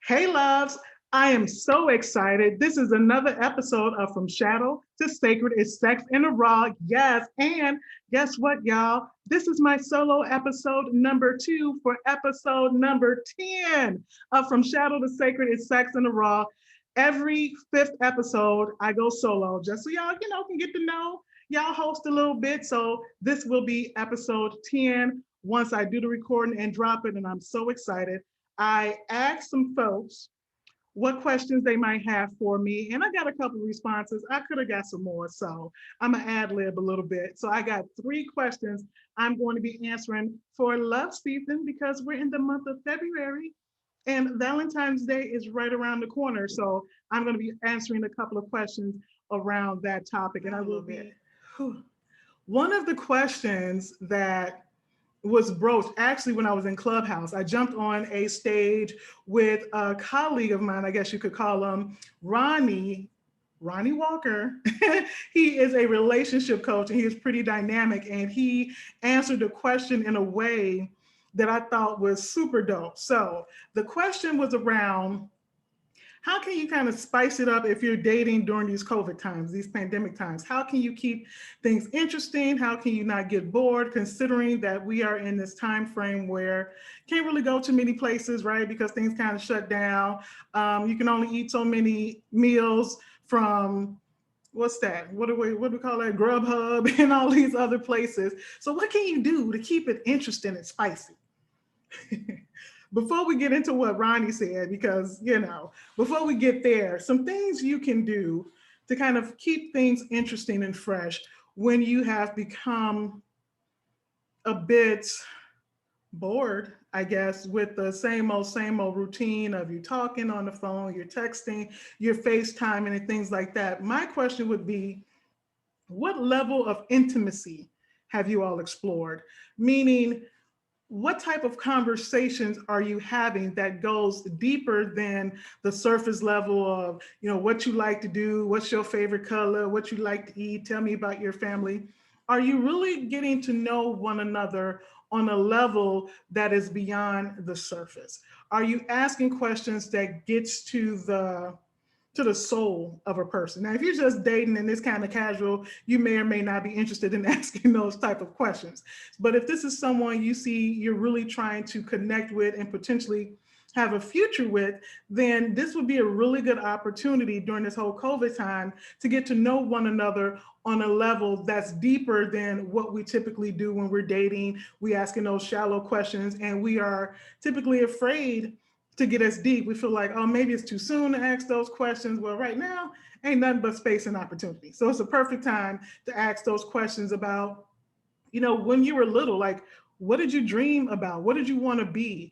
Hey, loves. I am so excited. This is another episode of From Shadow to Sacred is Sex in the Raw. Yes. And guess what, y'all? This is my solo episode number 2 for episode number 10 of From Shadow to Sacred is Sex in the Raw. Every fifth episode, I go solo just so y'all, can get to know y'all host a little bit. So this will be episode 10 once I do the recording and drop it. And I'm so excited. I asked some folks what questions they might have for me, and I got a couple of responses. I could have got some more, so I'm gonna ad lib a little bit. So I got 3 questions I'm going to be answering for love season because we're in the month of February and Valentine's Day is right around the corner. So I'm going to be answering a couple of questions around that topic, and I will be. One of the questions that was broached actually when I was in Clubhouse. I jumped on a stage with a colleague of mine, I guess you could call him Ronnie Walker. He is a relationship coach and he is pretty dynamic. And he answered the question in a way that I thought was super dope. So the question was around how can you kind of spice it up if you're dating during these COVID times, these pandemic times? How can you keep things interesting? How can you not get bored, considering that we are in this time frame where you can't really go to many places, right? Because things kind of shut down. You can only eat so many meals from what's that? What do we call that? Grubhub and all these other places. So what can you do to keep it interesting and spicy? Before we get into what Ronnie said, because, before we get there, some things you can do to kind of keep things interesting and fresh when you have become a bit bored, I guess, with the same old routine of you talking on the phone, you're texting, you're FaceTiming, and things like that. My question would be, what level of intimacy have you all explored? Meaning, what type of conversations are you having that goes deeper than the surface level of, what you like to do, what's your favorite color, what you like to eat, tell me about your family? Are you really getting to know one another on a level that is beyond the surface? Are you asking questions that gets to the soul of a person? Now, if you're just dating and it's kind of casual, you may or may not be interested in asking those type of questions. But if this is someone you see you're really trying to connect with and potentially have a future with, then this would be a really good opportunity during this whole COVID time to get to know one another on a level that's deeper than what we typically do when we're dating. We asking those shallow questions and we are typically afraid to get us deep. We feel like, oh, maybe it's too soon to ask those questions. Well, right now, ain't nothing but space and opportunity. So it's a perfect time to ask those questions about, when you were little, like, what did you dream about? What did you want to be?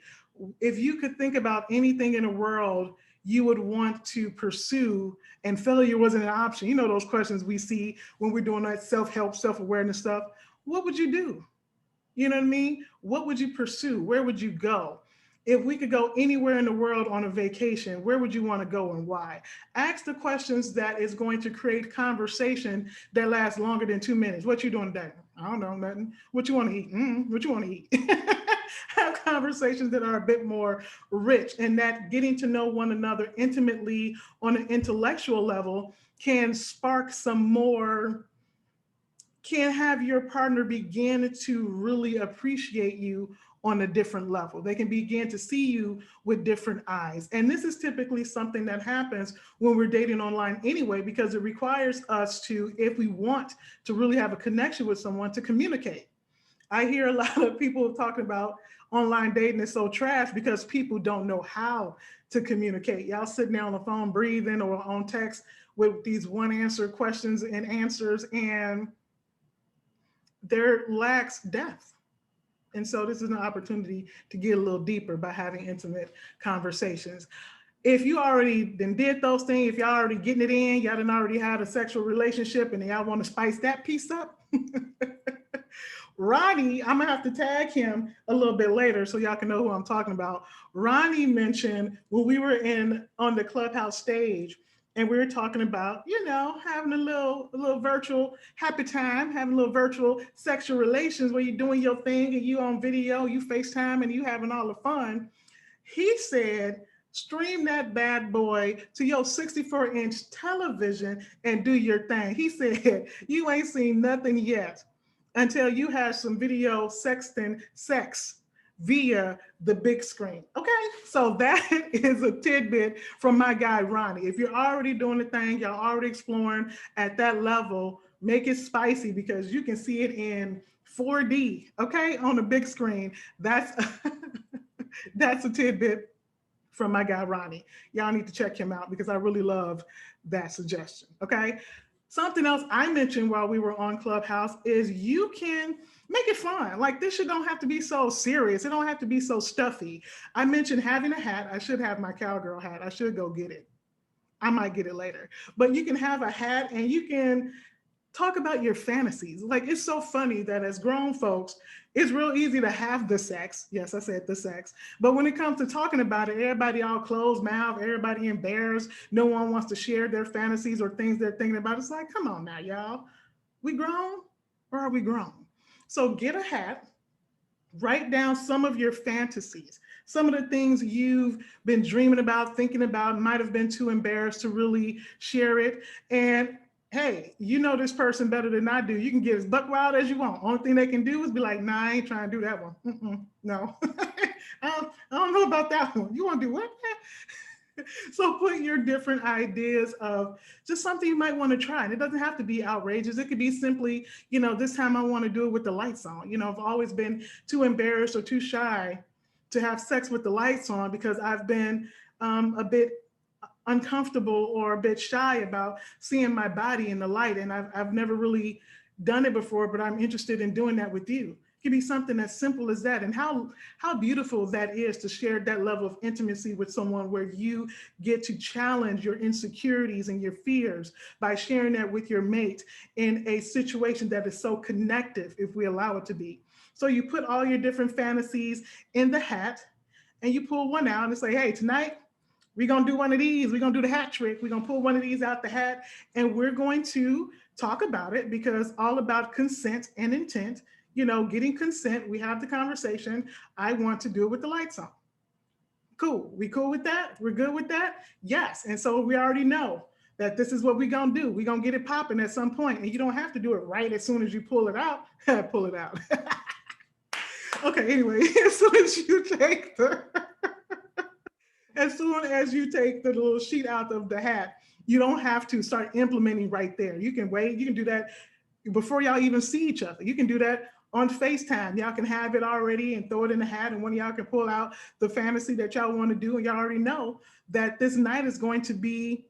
If you could think about anything in the world you would want to pursue and failure wasn't an option, those questions we see when we're doing that self-help, self-awareness stuff, what would you do? You know what I mean? What would you pursue? Where would you go? If we could go anywhere in the world on a vacation, where would you want to go and why? Ask the questions that is going to create conversation that lasts longer than 2 minutes. What you doing today? I don't know, nothing. What you want to eat? What you want to eat? Have conversations that are a bit more rich and that getting to know one another intimately on an intellectual level can spark some more, can have your partner begin to really appreciate you on a different level. They can begin to see you with different eyes. And this is typically something that happens when we're dating online anyway, because it requires us to, if we want to really have a connection with someone, to communicate. I hear a lot of people talking about online dating is so trash because people don't know how to communicate. Y'all sitting there on the phone breathing or on text with these one answer questions and answers, and there lacks depth. And so this is an opportunity to get a little deeper by having intimate conversations. If you already then did those things, if y'all already getting it in, y'all done already had a sexual relationship and y'all want to spice that piece up, Ronnie, I'm gonna have to tag him a little bit later so y'all can know who I'm talking about. Ronnie mentioned when we were in on the Clubhouse stage and we were talking about, having a little virtual happy time, having a little virtual sexual relations where you're doing your thing and you on video, you FaceTime and you having all the fun. He said Stream that bad boy to your 64-inch television and do your thing. He said, you ain't seen nothing yet until you have some video sexting sex via the big screen. Okay, so that is a tidbit from my guy Ronnie. If you're already doing the thing, y'all already exploring at that level, make it spicy because you can see it in 4D, okay, on the big screen. That's that's a tidbit from my guy Ronnie. Y'all need to check him out because I really love that suggestion. Okay. Something else I mentioned while we were on Clubhouse is you can make it fun. Like this shit don't have to be so serious. It don't have to be so stuffy. I mentioned having a hat. I should have my cowgirl hat. I should go get it. I might get it later. But you can have a hat and you can talk about your fantasies. Like it's so funny that as grown folks, it's real easy to have the sex. Yes, I said the sex. But when it comes to talking about it, everybody all closed mouth, everybody embarrassed. No one wants to share their fantasies or things they're thinking about. It's like, come on now, y'all. We grown or are we grown? So get a hat, write down some of your fantasies, some of the things you've been dreaming about, thinking about, might have been too embarrassed to really share it. And hey, you know this person better than I do. You can get as buck wild as you want. Only thing they can do is be like, nah, I ain't trying to do that one. No, I don't know about that one. You want to do what? So put your different ideas of just something you might want to try. And it doesn't have to be outrageous. It could be simply, this time I want to do it with the lights on. I've always been too embarrassed or too shy to have sex with the lights on because I've been a bit uncomfortable or a bit shy about seeing my body in the light. And I've never really done it before, but I'm interested in doing that with you. It can be something as simple as that. And how beautiful that is to share that level of intimacy with someone where you get to challenge your insecurities and your fears by sharing that with your mate in a situation that is so connective, if we allow it to be. So you put all your different fantasies in the hat and you pull one out and say, hey, tonight we're going to do one of these. We're going to do the hat trick. We're going to pull one of these out the hat and we're going to talk about it because all about consent and intent, getting consent. We have the conversation. I want to do it with the lights on. Cool. We cool with that? We're good with that? Yes. And so we already know that this is what we're going to do. We're going to get it popping at some point and you don't have to do it right as soon as you pull it out. Pull it out. Okay. Anyway, as soon as you take the little sheet out of the hat, you don't have to start implementing right there. You can wait. You can do that before y'all even see each other. You can do that on FaceTime. Y'all can have it already and throw it in the hat, and one of y'all can pull out the fantasy that y'all want to do, and y'all already know that this night is going to be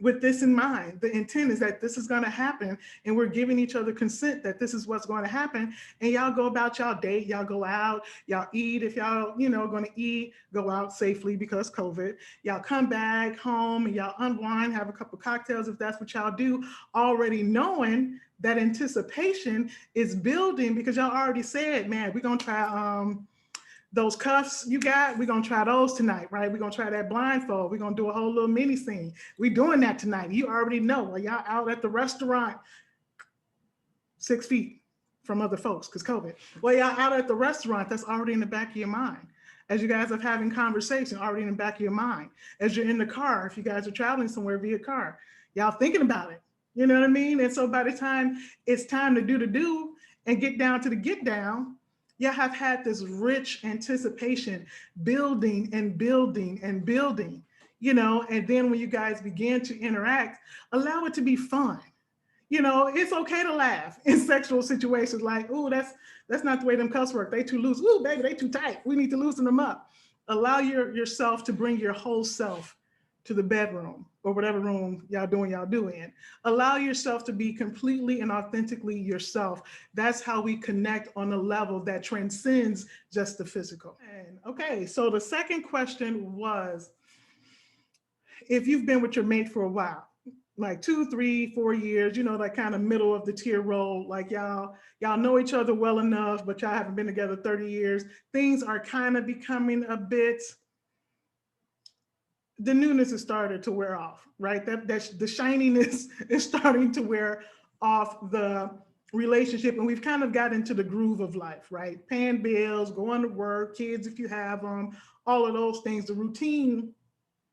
with this in mind. The intent is that this is going to happen and we're giving each other consent that this is what's going to happen. And y'all go about y'all date, y'all go out, y'all eat. If y'all, going to eat, go out safely because COVID. Y'all come back home and y'all unwind, have a couple cocktails if that's what y'all do, already knowing that anticipation is building because y'all already said, man, we're going to try those cuffs you got, we're going to try those tonight, right? We're going to try that blindfold. We're going to do a whole little mini scene. We're doing that tonight. You already know. While y'all out at the restaurant, 6 feet from other folks, because COVID. While y'all out at the restaurant, that's already in the back of your mind. As you guys are having conversation, already in the back of your mind. As you're in the car, if you guys are traveling somewhere via car, y'all thinking about it. You know what I mean? And so by the time it's time to do the do and get down to the get down, y'all have had this rich anticipation building and building and building, and then when you guys begin to interact, allow it to be fun. It's okay to laugh in sexual situations like, oh, that's not the way them cuss work. They too loose. Ooh, baby, they too tight. We need to loosen them up. Allow yourself to bring your whole self to the bedroom or whatever room y'all do in. Allow yourself to be completely and authentically yourself. That's how we connect on a level that transcends just the physical. And okay, so the second question was, if you've been with your mate for a while, like 2, 3, 4 years, that kind of middle of the tier role, like y'all know each other well enough, but y'all haven't been together 30 years. Things are kind of becoming a bit, the newness has started to wear off, right? That's the shininess is starting to wear off the relationship, and we've kind of got into the groove of life, right? Paying bills, going to work, kids if you have them, all of those things, the routine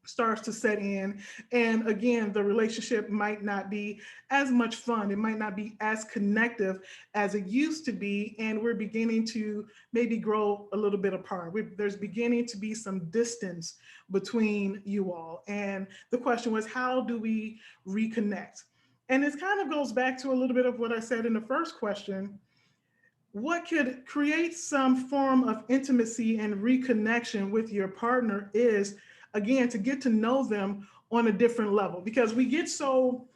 starts to set in. And again, the relationship might not be as much fun. It might not be as connective as it used to be. And we're beginning to maybe grow a little bit apart. There's beginning to be some distance between you all. And the question was, how do we reconnect? And this kind of goes back to a little bit of what I said in the first question. What could create some form of intimacy and reconnection with your partner is, again, to get to know them on a different level, because we get so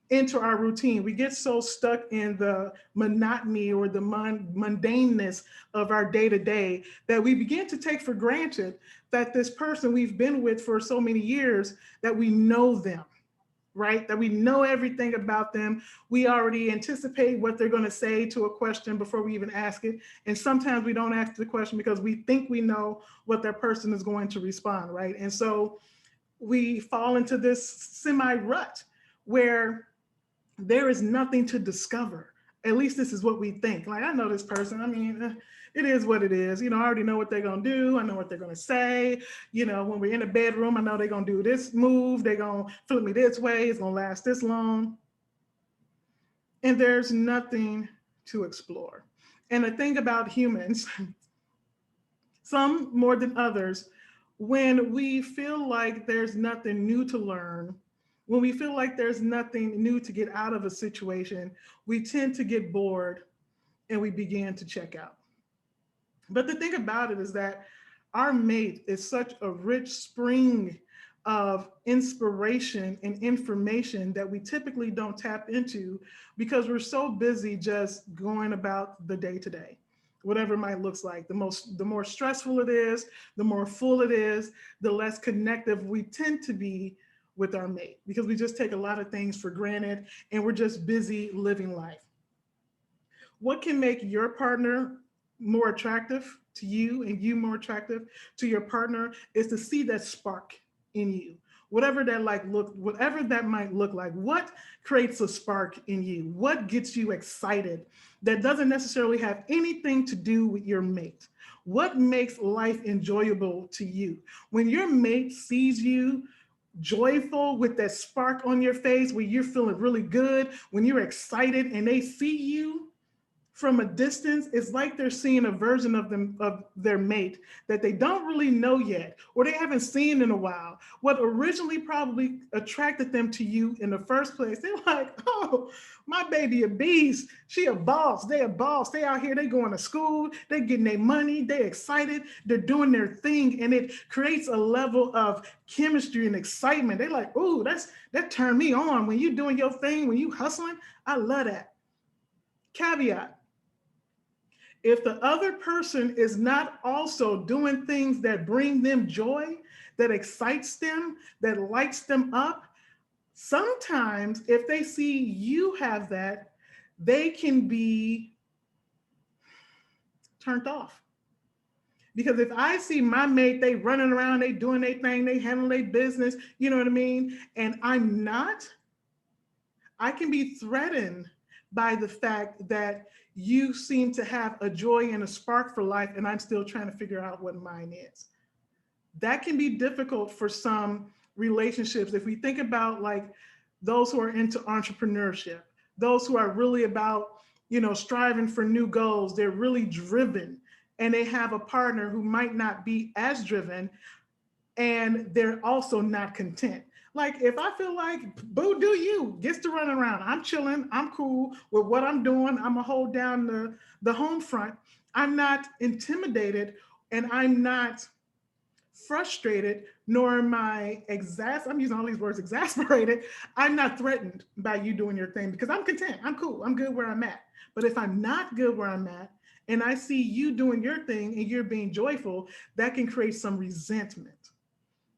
into our routine, we get so stuck in the monotony or the mundaneness of our day to day, that we begin to take for granted that this person we've been with for so many years, that we know them, right? That we know everything about them. We already anticipate what they're going to say to a question before we even ask it. And sometimes we don't ask the question because we think we know what that person is going to respond, right? And so we fall into this semi rut where there is nothing to discover. At least this is what we think. Like, I know this person. I mean, it is what it is. You know, I already know what they're going to do. I know what they're going to say. You know, when we're in a bedroom, I know they're going to do this move. They're going to flip me this way. It's going to last this long. And there's nothing to explore. And the thing about humans, some more than others, when we feel like there's nothing new to learn, when we feel like there's nothing new to get out of a situation, we tend to get bored and we begin to check out. But the thing about it is that our mate is such a rich spring of inspiration and information that we typically don't tap into because we're so busy just going about the day to day, whatever it might looks like. The more stressful it is, the more full it is, the less connective we tend to be with our mate, because we just take a lot of things for granted and we're just busy living life. What can make your partner more attractive to you and you more attractive to your partner is to see that spark in you. Whatever that might look like, what creates a spark in you? What gets you excited that doesn't necessarily have anything to do with your mate? What makes life enjoyable to you? When your mate sees you joyful with that spark on your face, where you're feeling really good, when you're excited and they see you from a distance, it's like they're seeing a version of them, of their mate, that they don't really know yet or they haven't seen in a while. What originally probably attracted them to you in the first place, they're like, oh, my baby a beast, she a boss, they a boss, they out here, they going to school, they getting their money, they excited, they're doing their thing, and it creates a level of chemistry and excitement. They like, ooh, that turned me on. When you doing your thing, when you hustling, I love that. Caveat: if the other person is not also doing things that bring them joy, that excites them, that lights them up, sometimes if they see you have that, they can be turned off. Because if I see my mate, they running around, they doing their thing, they handling their business, you know what I mean? And I'm not, I can be threatened by the fact that you seem to have a joy and a spark for life, and I'm still trying to figure out what mine is. That can be difficult for some relationships. If we think about like those who are into entrepreneurship, those who are really about, striving for new goals, they're really driven, and they have a partner who might not be as driven, and they're also not content. Like if I feel like boo do you gets to run around, I'm chilling, I'm cool with what I'm doing, I'm gonna hold down the home front. I'm not intimidated and I'm not frustrated, nor am I I'm using all these words, exasperated. I'm not threatened by you doing your thing because I'm content. I'm cool. I'm good where I'm at. But if I'm not good where I'm at and I see you doing your thing and you're being joyful, that can create some resentment.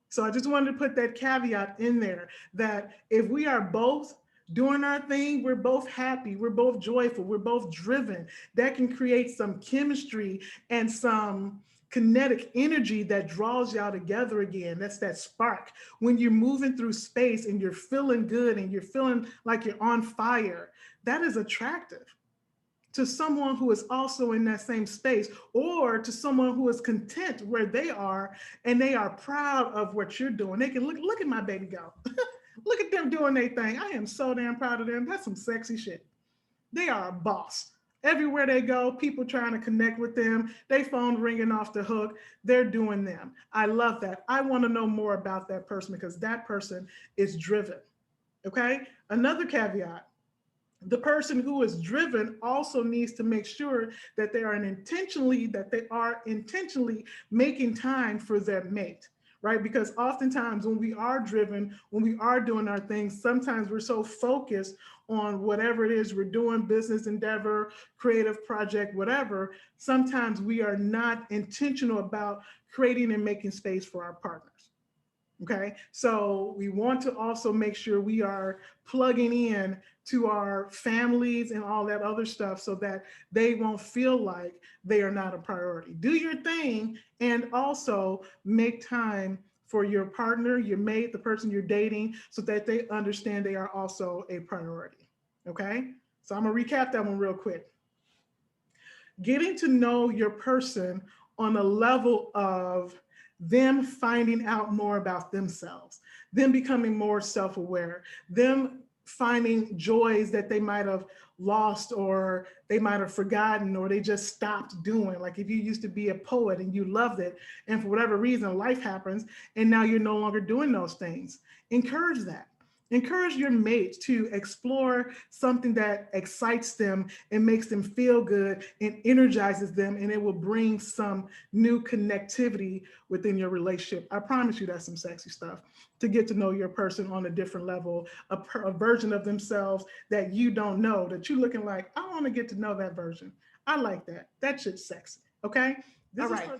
So I just wanted to put that caveat in there that if we are both doing our thing, we're both happy, we're both joyful, we're both driven, that can create some chemistry and some kinetic energy that draws y'all together again. That's that spark. When you're moving through space and you're feeling good and you're feeling like you're on fire, that is attractive to someone who is also in that same space, or to someone who is content where they are and they are proud of what you're doing. They can look at my baby go. Look at them doing their thing. I am so damn proud of them. That's some sexy shit. They are a boss. Everywhere they go, people trying to connect with them, they phone ringing off the hook, they're doing them. I love that. I want to know more about that person because that person is driven. Okay. Another caveat, the person who is driven also needs to make sure that they are intentionally making time for their mate, right? Because oftentimes when we are driven, when we are doing our things, sometimes we're so focused on whatever it is we're doing, business endeavor, creative project, whatever, sometimes we are not intentional about creating and making space for our partners. Okay, so we want to also make sure we are plugging in to our families and all that other stuff so that they won't feel like they are not a priority. Do your thing and also make time for your partner, your mate, the person you're dating, so that they understand they are also a priority. Okay, so I'm gonna recap that one real quick. Getting to know your person on a level of them finding out more about themselves, them becoming more self aware, them finding joys that they might have lost or they might have forgotten or they just stopped doing. Like if you used to be a poet and you loved it, and for whatever reason, life happens and now you're no longer doing those things, encourage that. Encourage your mate to explore something that excites them and makes them feel good and energizes them, and it will bring some new connectivity within your relationship. I promise you that's some sexy stuff to get to know your person on a different level, a version of themselves that you don't know, that you're looking like, I want to get to know that version. I like that. That shit's sexy. Okay? All right.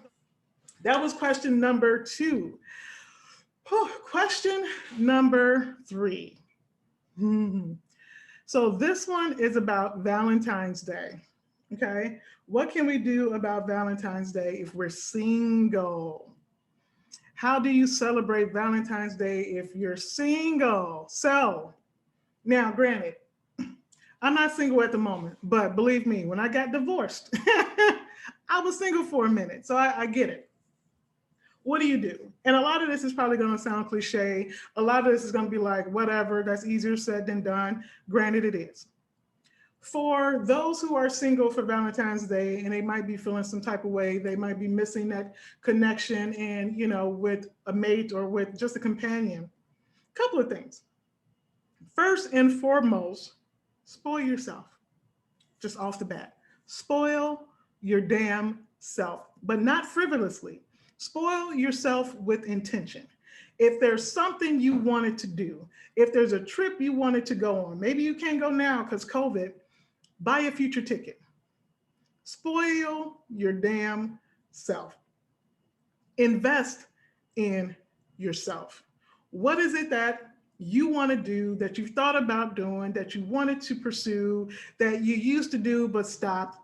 That was question number 2. Question number 3. So this one is about Valentine's Day. Okay. What can we do about Valentine's Day if we're single? How do you celebrate Valentine's Day if you're single? So, now, granted, I'm not single at the moment, but believe me, when I got divorced, I was single for a minute. So I get it. What do you do? And a lot of this is probably going to sound cliche. A lot of this is going to be like, whatever, that's easier said than done. Granted, it is. For those who are single for Valentine's Day and they might be feeling some type of way, they might be missing that connection and, with a mate or with just a companion. Couple of things. First and foremost, spoil yourself. Just off the bat. Spoil your damn self, but not frivolously. Spoil yourself with intention. If there's something you wanted to do, if there's a trip you wanted to go on, maybe you can't go now because COVID, buy a future ticket. Spoil your damn self. Invest in yourself. What is it that you want to do, that you've thought about doing, that you wanted to pursue, that you used to do but stopped?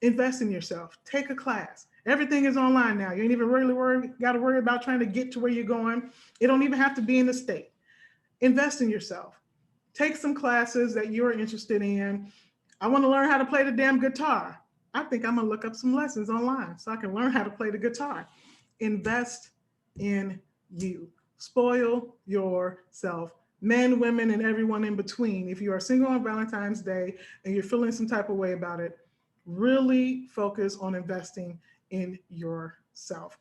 Invest in yourself. Take a class. Everything is online now. You ain't even really got to worry about trying to get to where you're going. It don't even have to be in the state. Invest in yourself. Take some classes that you're interested in. I want to learn how to play the damn guitar. I think I'm going to look up some lessons online so I can learn how to play the guitar. Invest in you. Spoil yourself. Men, women, and everyone in between. If you are single on Valentine's Day and you're feeling some type of way about it, really focus on investing in yourself.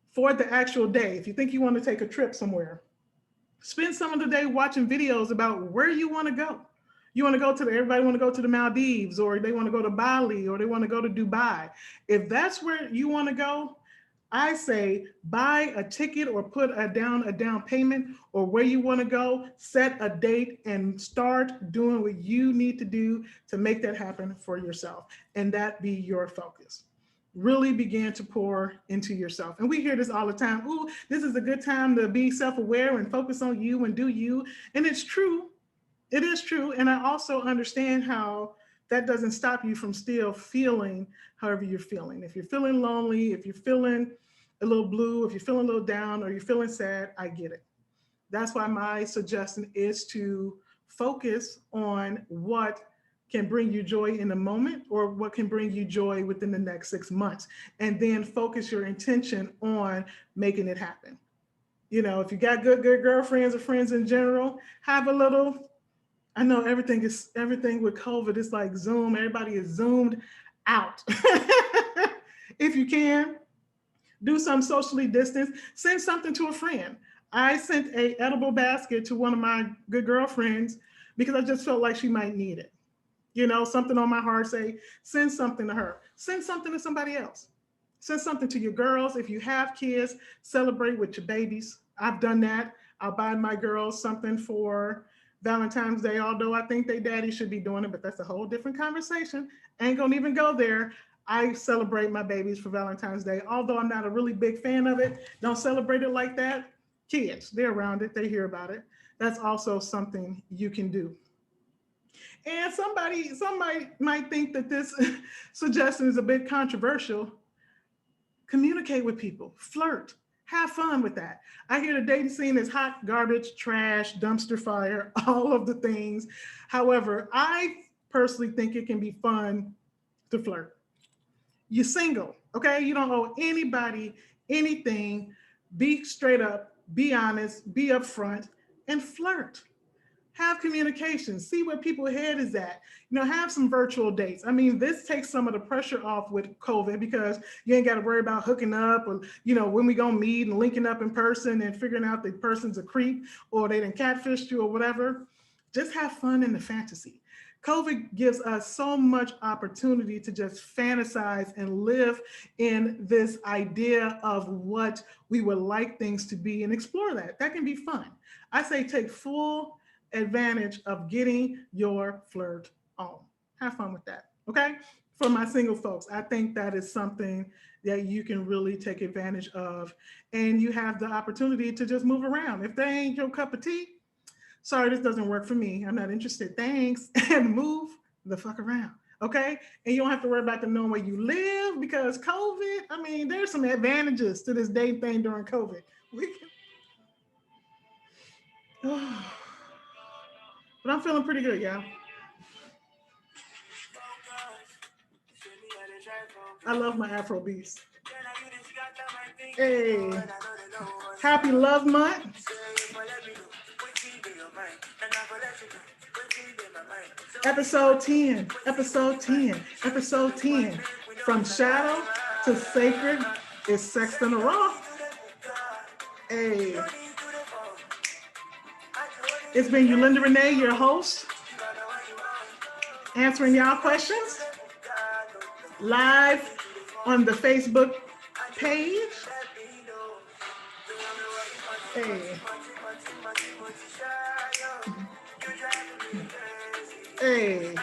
For the actual day, if you think you want to take a trip somewhere, spend some of the day watching videos about where you want to go. You want to go to everybody want to go to the Maldives, or they want to go to Bali, or they want to go to Dubai. If that's where you want to go, I say buy a ticket or put a down payment, or where you want to go, set a date and start doing what you need to do to make that happen for yourself, and that be your focus. Really begin to pour into yourself. And we hear this all the time. Ooh, this is a good time to be self-aware and focus on you and do you. And it's true. It is true. And I also understand how that doesn't stop you from still feeling however you're feeling. If you're feeling lonely, if you're feeling a little blue, if you're feeling a little down, or you're feeling sad, I get it. That's why my suggestion is to focus on what can bring you joy in the moment, or what can bring you joy within the next 6 months, and then focus your intention on making it happen. You know, if you got good girlfriends or friends in general, have a little. I know everything with COVID. It's like Zoom. Everybody is zoomed out. If you can, do some socially distance. Send something to a friend. I sent a edible basket to one of my good girlfriends because I just felt like she might need it. You know, something on my heart, say, send something to her. Send something to somebody else. Send something to your girls. If you have kids, celebrate with your babies. I've done that. I'll buy my girls something for Valentine's Day, although I think they daddy should be doing it, but that's a whole different conversation. Ain't gonna even go there. I celebrate my babies for Valentine's Day, although I'm not a really big fan of it. Don't celebrate it like that. Kids, they're around it, they hear about it. That's also something you can do. And somebody might think that this suggestion is a bit controversial. Communicate with people, flirt, have fun with that. I hear the dating scene is hot garbage, trash, dumpster fire, all of the things. However, I personally think it can be fun to flirt. You're single, okay? You don't owe anybody anything. Be straight up, be honest, be upfront, and flirt. Have communication, see where people's head is at. You know, have some virtual dates. I mean, this takes some of the pressure off with COVID because you ain't got to worry about hooking up, or, you know, when we gonna meet and linking up in person and figuring out the person's a creep or they done catfished you or whatever. Just have fun in the fantasy. COVID gives us so much opportunity to just fantasize and live in this idea of what we would like things to be and explore that. That can be fun. I say take full advantage of getting your flirt on. Have fun with that. Okay. For my single folks, I think that is something that you can really take advantage of. And you have the opportunity to just move around. If they ain't your cup of tea, sorry, this doesn't work for me. I'm not interested. Thanks. And move the fuck around. Okay. And you don't have to worry about them knowing where you live because COVID, I mean, there's some advantages to this dating thing during COVID. We can, but I'm feeling pretty good, y'all. I love my Afro beats. Hey, happy love month. Episode 10, episode 10, episode 10. From shadow to sacred is sex in the raw. Hey, it's been Yulinda Renee, your host, answering y'all questions live on the Facebook page. Hey. Hey.